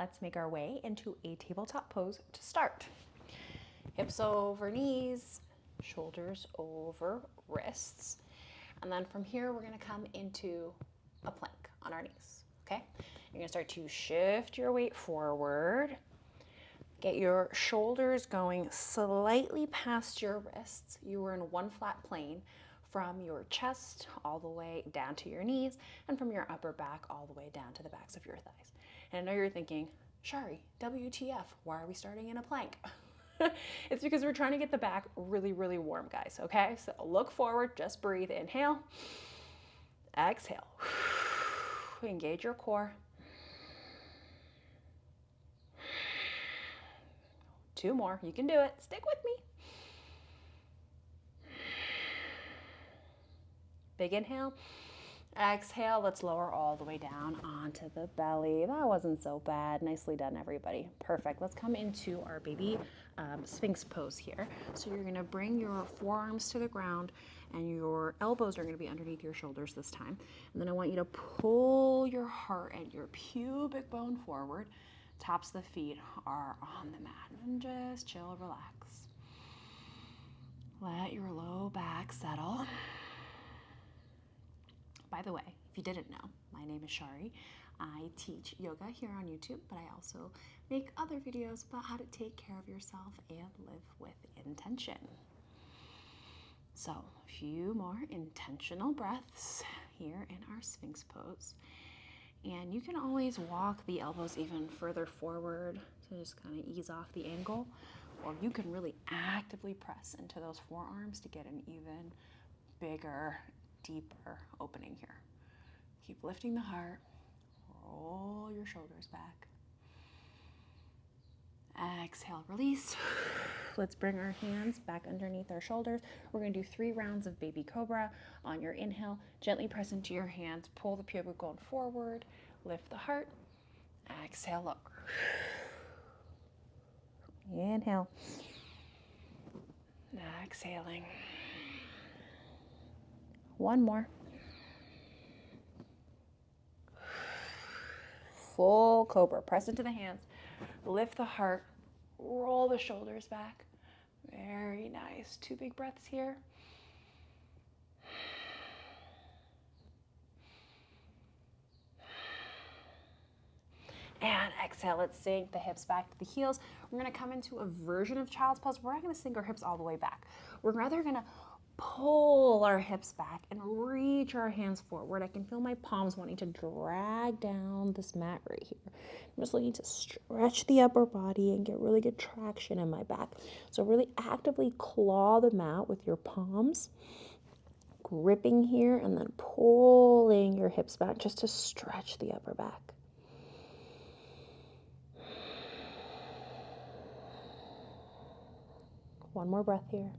let's make our way into a tabletop pose to start. Hips over knees, shoulders over wrists. And then from here, we're gonna come into a plank on our knees, okay? You're gonna start to shift your weight forward. Get your shoulders going slightly past your wrists. You are in one flat plane from your chest all the way down to your knees and from your upper back all the way down to the backs of your thighs. And I know you're thinking, Shari, WTF, why are we starting in a plank? It's because we're trying to get the back really, really warm, guys, okay? So look forward, just breathe, inhale, exhale. Engage your core. 2 more, you can do it, stick with me. Big inhale, exhale, let's lower all the way down onto the belly. That wasn't so bad, nicely done everybody. Perfect, let's come into our baby Sphinx pose here. So you're gonna bring your forearms to the ground and your elbows are gonna be underneath your shoulders this time. And then I want you to pull your heart and your pubic bone forward. Tops of the feet are on the mat and just chill, relax. Let your low back settle. By the way, if you didn't know, my name is Shari. I teach yoga here on YouTube, but I also make other videos about how to take care of yourself and live with intention. So, a few more intentional breaths here in our Sphinx pose. And you can always walk the elbows even further forward to just kind of ease off the angle, or you can really actively press into those forearms to get an even bigger, deeper opening here. Keep lifting the heart, roll your shoulders back. Exhale, release. Let's bring our hands back underneath our shoulders. We're gonna do 3 rounds of baby cobra. On your inhale, gently press into your hands, pull the pubic bone forward, lift the heart, exhale, lower. Inhale, exhaling. 1 more. Full cobra, press into the hands, lift the heart, roll the shoulders back. Very nice. 2 big breaths here. And exhale, let's sink the hips back to the heels. We're gonna come into a version of child's pose. We're not gonna sink our hips all the way back. We're rather gonna pull our hips back and reach our hands forward. I can feel my palms wanting to drag down this mat right here. I'm just looking to stretch the upper body and get really good traction in my back. So really actively claw the mat with your palms, gripping here and then pulling your hips back just to stretch the upper back. One more breath here.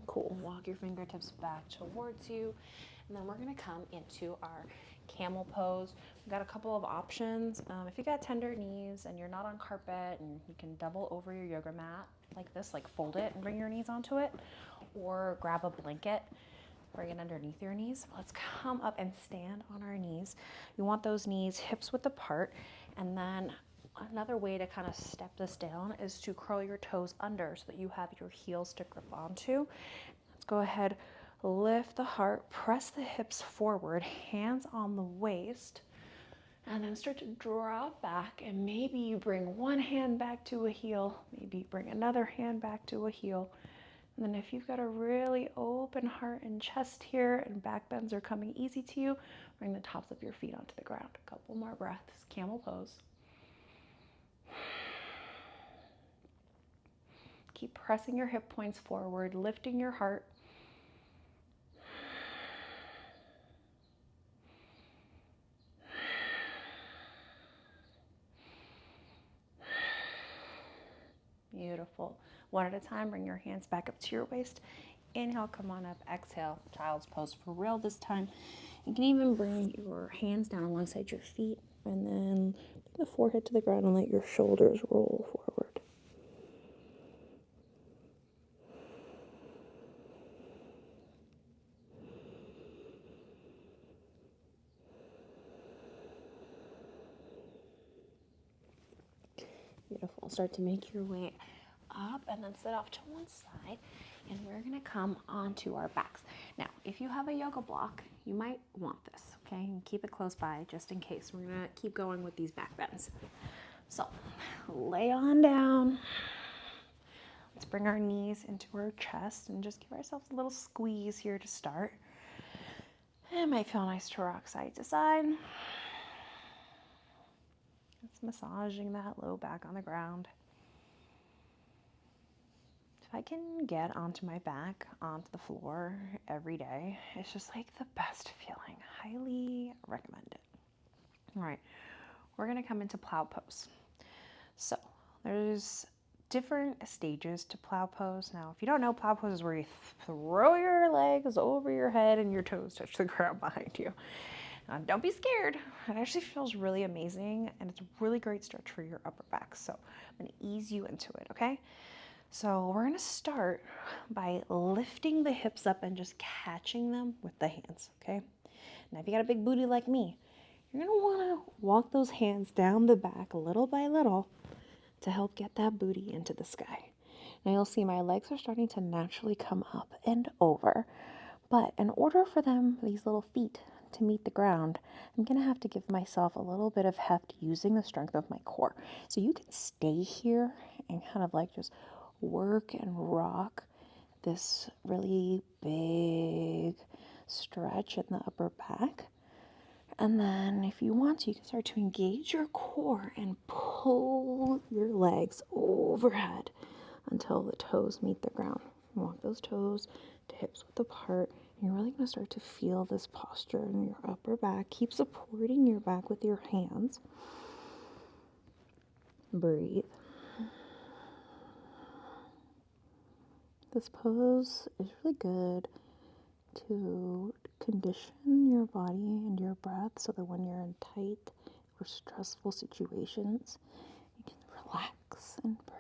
Cool. Walk your fingertips back towards you. And then we're going to come into our camel pose. We've got a couple of options. If you got tender knees and you're not on carpet, and you can double over your yoga mat like this, like fold it and bring your knees onto it, or grab a blanket, bring it underneath your knees. Let's come up and stand on our knees. You want those knees hips width apart, and then another way to kind of step this down is to curl your toes under so that you have your heels to grip onto. Let's go ahead, lift the heart, press the hips forward, hands on the waist, and then start to drop back. And maybe you bring one hand back to a heel, maybe bring another hand back to a heel. And then if you've got a really open heart and chest here and back bends are coming easy to you, bring the tops of your feet onto the ground. A couple more breaths, camel pose. Keep pressing your hip points forward, lifting your heart. Beautiful. One at a time, bring your hands back up to your waist. Inhale, come on up. Exhale, child's pose for real this time. You can even bring your hands down alongside your feet and then bring the forehead to the ground and let your shoulders roll forward. Beautiful. Start to make your way up and then sit off to one side. And we're gonna come onto our backs. Now, if you have a yoga block, you might want this, okay? And keep it close by just in case. We're gonna keep going with these back bends. So, lay on down. Let's bring our knees into our chest and just give ourselves a little squeeze here to start. It might feel nice to rock side to side. It's massaging that low back on the ground. If I can get onto my back, onto the floor every day, it's just like the best feeling. Highly recommend it. All right, we're gonna come into plow pose. So there's different stages to plow pose. Now, if you don't know, plow pose is where you throw your legs over your head and your toes touch the ground behind you. Don't be scared. It actually feels really amazing, and it's a really great stretch for your upper back. So I'm gonna ease you into it, okay? So we're gonna start by lifting the hips up and just catching them with the hands, okay? Now, if you got a big booty like me, you're gonna wanna walk those hands down the back little by little to help get that booty into the sky. Now you'll see my legs are starting to naturally come up and over, but in order for them, these little feet, to meet the ground, I'm gonna have to give myself a little bit of heft using the strength of my core. So you can stay here and kind of like just work and rock this really big stretch in the upper back. And then if you want to, you can start to engage your core and pull your legs overhead until the toes meet the ground. Walk those toes to hips width apart. And you're really going to start to feel this posture in your upper back. Keep supporting your back with your hands. Breathe. This pose is really good to condition your body and your breath so that when you're in tight or stressful situations, you can relax and breathe.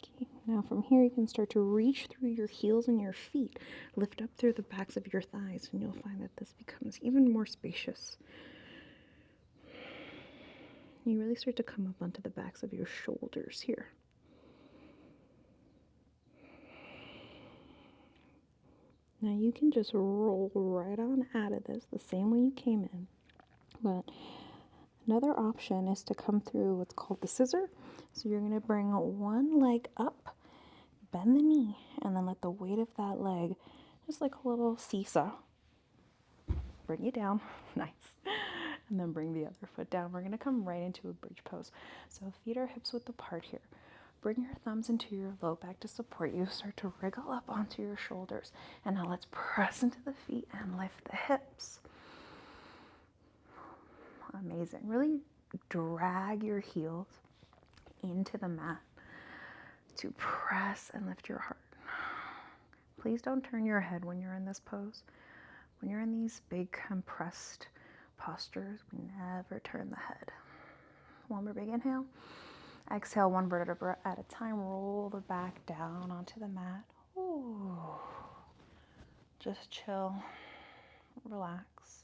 Okay, now from here you can start to reach through your heels and your feet, lift up through the backs of your thighs, and you'll find that this becomes even more spacious. You really start to come up onto the backs of your shoulders here. Now you can just roll right on out of this the same way you came in. But another option is to come through what's called the scissor. So you're going to bring one leg up, bend the knee, and then let the weight of that leg, just like a little seesaw, bring you down. Nice. And then bring the other foot down. We're going to come right into a bridge pose. So feet are hips width apart here. Bring your thumbs into your low back to support you. Start to wriggle up onto your shoulders. And now let's press into the feet and lift the hips. Amazing. Really drag your heels into the mat to press and lift your heart. Please don't turn your head when you're in this pose. When you're in these big compressed postures, we never turn the head. One more big inhale. Exhale, one vertebra at a time. Roll the back down onto the mat. Ooh. Just chill, relax.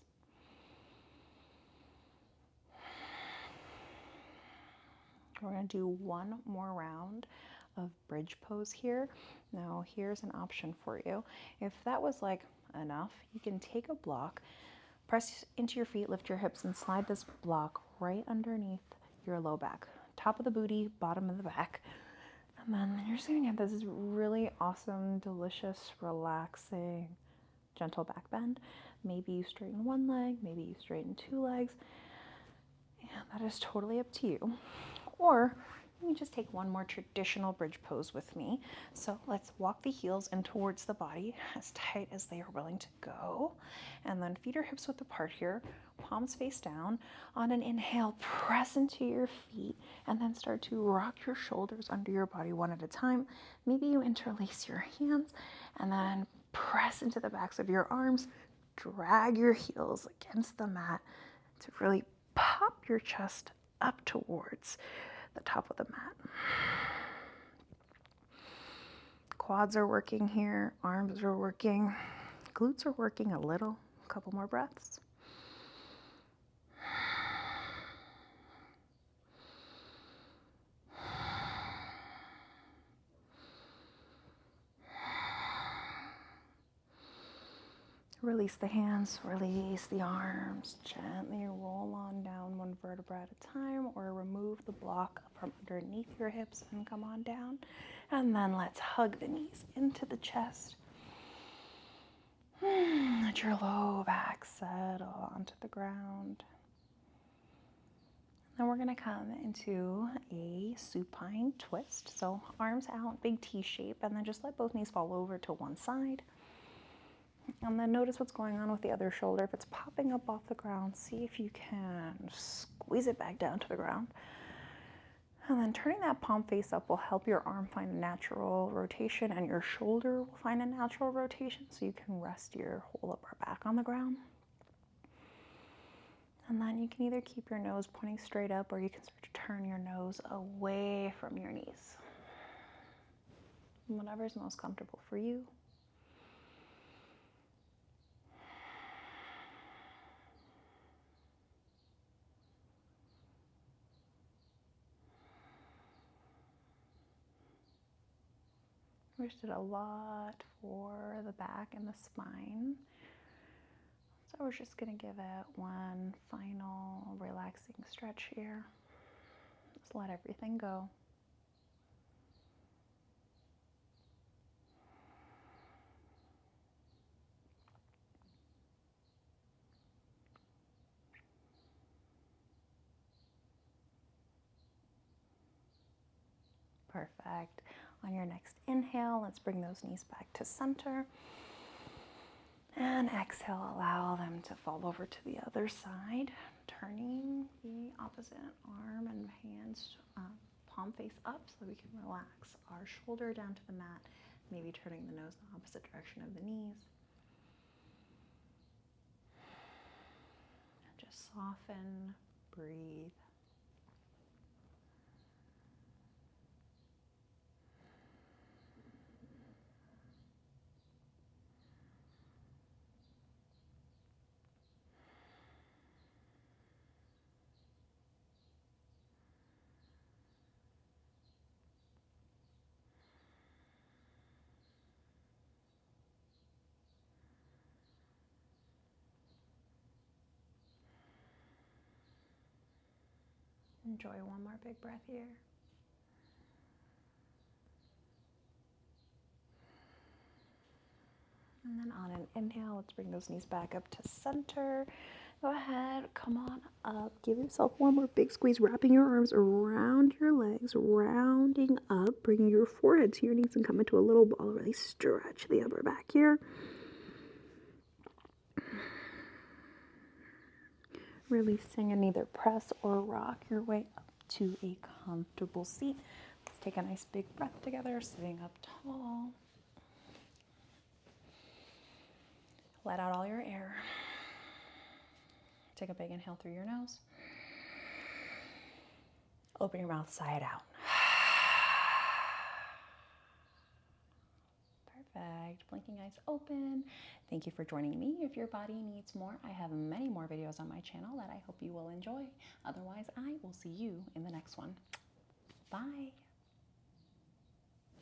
We're going to do one more round of bridge pose here. Now, here's an option for you. If that was like enough, you can take a block, press into your feet, lift your hips, and slide this block right underneath your low back. Top of the booty, bottom of the back. And then you're just going to get this really awesome, delicious, relaxing, gentle back bend. Maybe you straighten one leg, maybe you straighten two legs. And that is totally up to you. Or you can just take one more traditional bridge pose with me. So let's walk the heels in towards the body as tight as they are willing to go. And then feet are hips width apart here, palms face down. On an inhale, press into your feet and then start to rock your shoulders under your body one at a time. Maybe you interlace your hands and then press into the backs of your arms. Drag your heels against the mat to really pop your chest up towards the top of the mat. Quads are working here, arms are working, glutes are working a little, couple more breaths. Release the hands, release the arms, gently roll on down one vertebra at a time, or remove the block from underneath your hips and come on down. And then let's hug the knees into the chest. Let your low back settle onto the ground. Then we're going to come into a supine twist. So arms out, big T shape, and then just let both knees fall over to one side. And then notice what's going on with the other shoulder. If it's popping up off the ground, see if you can squeeze it back down to the ground. And then turning that palm face up will help your arm find a natural rotation, and your shoulder will find a natural rotation, so you can rest your whole upper back on the ground. And then you can either keep your nose pointing straight up, or you can start to turn your nose away from your knees. Whatever's most comfortable for you. We just did a lot for the back and the spine. So we're just going to give it one final relaxing stretch here. Just let everything go. Perfect. On your next inhale, let's bring those knees back to center. And exhale, allow them to fall over to the other side, turning the opposite arm and hands palm face up so that we can relax our shoulder down to the mat, maybe turning the nose in the opposite direction of the knees. Just soften, breathe. Enjoy one more big breath here. And then on an inhale, let's bring those knees back up to center. Go ahead, come on up. Give yourself one more big squeeze, wrapping your arms around your legs, rounding up, bringing your forehead to your knees and come into a little ball. Really stretch the upper back here. Releasing, and either press or rock your way up to a comfortable seat. Let's take a nice big breath together, sitting up tall. Let out all your air. Take a big inhale through your nose. Open your mouth, sigh it out. Perfect. Blinking eyes open. Thank you for joining me. If your body needs more, I have many more videos on my channel that I hope you will enjoy. Otherwise, I will see you in the next one. Bye.